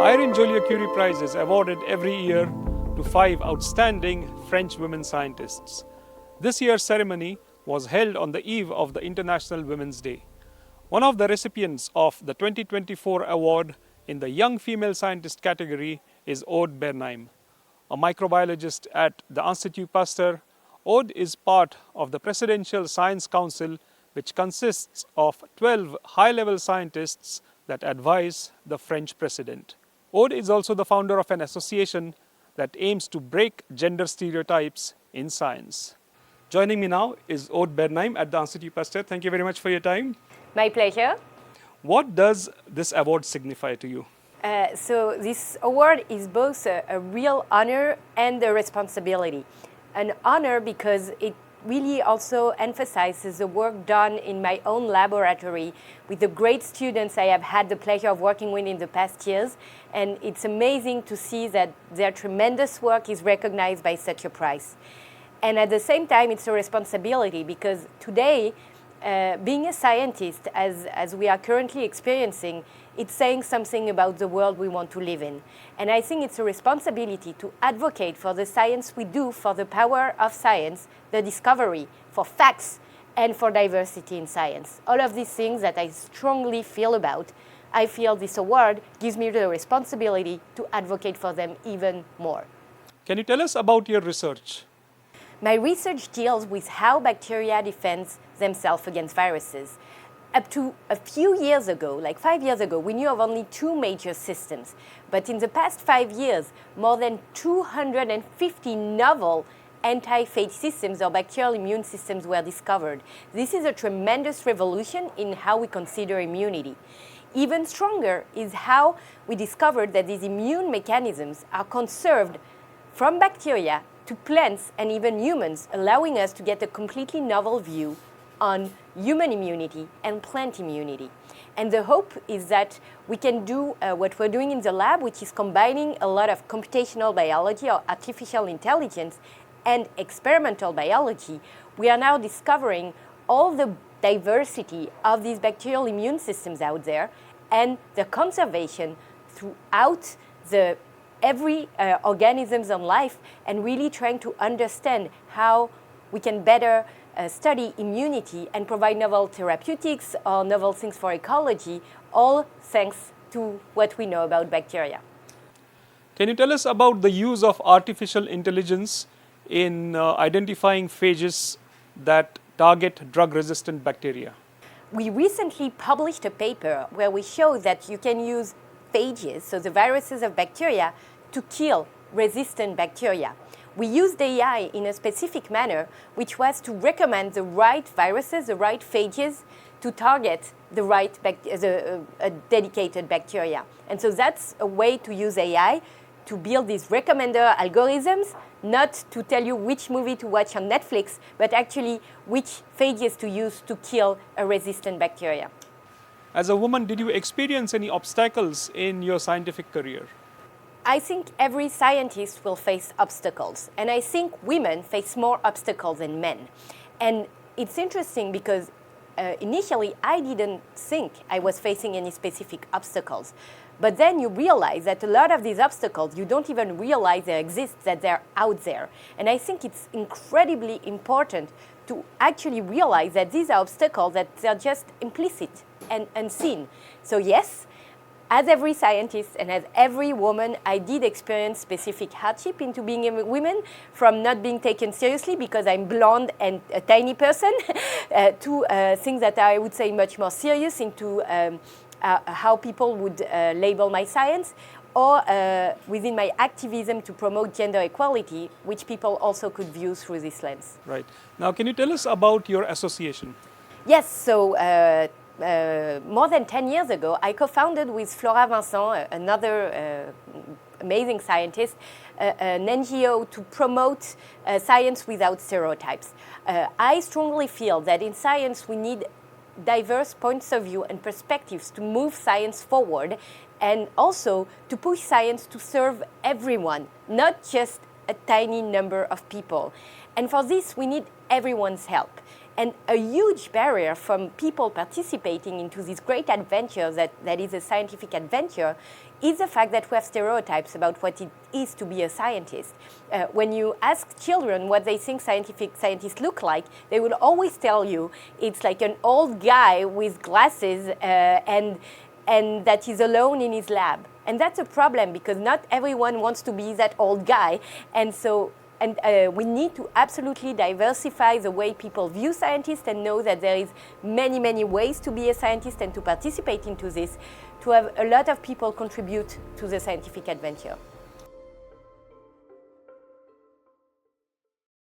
Irene Joliot-Curie Prize is awarded every year to 5 outstanding French women scientists. This year's ceremony was held on the eve of the International Women's Day. One of the recipients of the 2024 award in the Young Female Scientist category is Aude Bernheim. A microbiologist at the Institute Pasteur, Aude is part of the Presidential Science Council, which consists of 12 high-level scientists that advise the French president. Aude is also the founder of an association that aims to break gender stereotypes in science. Joining me now is Aude Bernheim at the Institute Pasteur. Thank you very much for your time. My pleasure. What does this award signify to you? So this award is both a real honor and a responsibility. An honor because it really also emphasizes the work done in my own laboratory with the great students I have had the pleasure of working with in the past years. And it's amazing to see that their tremendous work is recognized by such a prize. And at the same time, it's a responsibility because today, being a scientist, as we are currently experiencing, it's saying something about the world we want to live in. And I think it's a responsibility to advocate for the science we do, for the power of science, the discovery, for facts, and for diversity in science. All of these things that I strongly feel about, I feel this award gives me the responsibility to advocate for them even more. Can you tell us about your research? My research deals with how bacteria defend themselves against viruses. Up to a few years ago, like 5 years ago, we knew of only 2 major systems. But in the past 5 years, more than 250 novel anti-phage systems or bacterial immune systems were discovered. This is a tremendous revolution in how we consider immunity. Even stronger is how we discovered that these immune mechanisms are conserved from bacteria to plants and even humans, allowing us to get a completely novel view on human immunity and plant immunity. And the hope is that we can do what we're doing in the lab, which is combining a lot of computational biology or artificial intelligence and experimental biology. We are now discovering all the diversity of these bacterial immune systems out there and the conservation throughout every organisms on life, and really trying to understand how we can better study immunity and provide novel therapeutics or novel things for ecology, all thanks to what we know about bacteria. Can you tell us about the use of artificial intelligence in identifying phages that target drug-resistant bacteria? We recently published a paper where we show that you can use phages, so the viruses of bacteria, to kill resistant bacteria. We used AI in a specific manner, which was to recommend the right viruses, the right phages, to target the right dedicated bacteria. And so that's a way to use AI to build these recommender algorithms, not to tell you which movie to watch on Netflix, but actually which phages to use to kill a resistant bacteria. As a woman, did you experience any obstacles in your scientific career? I think every scientist will face obstacles, and I think women face more obstacles than men. And it's interesting because initially I didn't think I was facing any specific obstacles. But then you realize that a lot of these obstacles, you don't even realize they exist, that they're out there. And I think it's incredibly important to actually realize that these are obstacles, that they're just implicit and unseen. So yes, as every scientist and as every woman, I did experience specific hardship into being a woman, from not being taken seriously because I'm blonde and a tiny person, to things that I would say much more serious, into how people would label my science, or within my activism to promote gender equality, which people also could view through this lens. Right. Now, can you tell us about your association? Yes, so more than 10 years ago, I co-founded with Flora Vincent, another amazing scientist, an NGO to promote science without stereotypes. I strongly feel that in science we need diverse points of view and perspectives to move science forward, and also to push science to serve everyone, not just a tiny number of people. And for this, we need everyone's help. And a huge barrier from people participating into this great adventure that is a scientific adventure is the fact that we have stereotypes about what it is to be a scientist. When you ask children what they think scientists look like, they will always tell you it's like an old guy with glasses and that is alone in his lab. And that's a problem because not everyone wants to be that old guy. And so we need to absolutely diversify the way people view scientists and know that there is many, many ways to be a scientist and to participate into this, to have a lot of people contribute to the scientific adventure.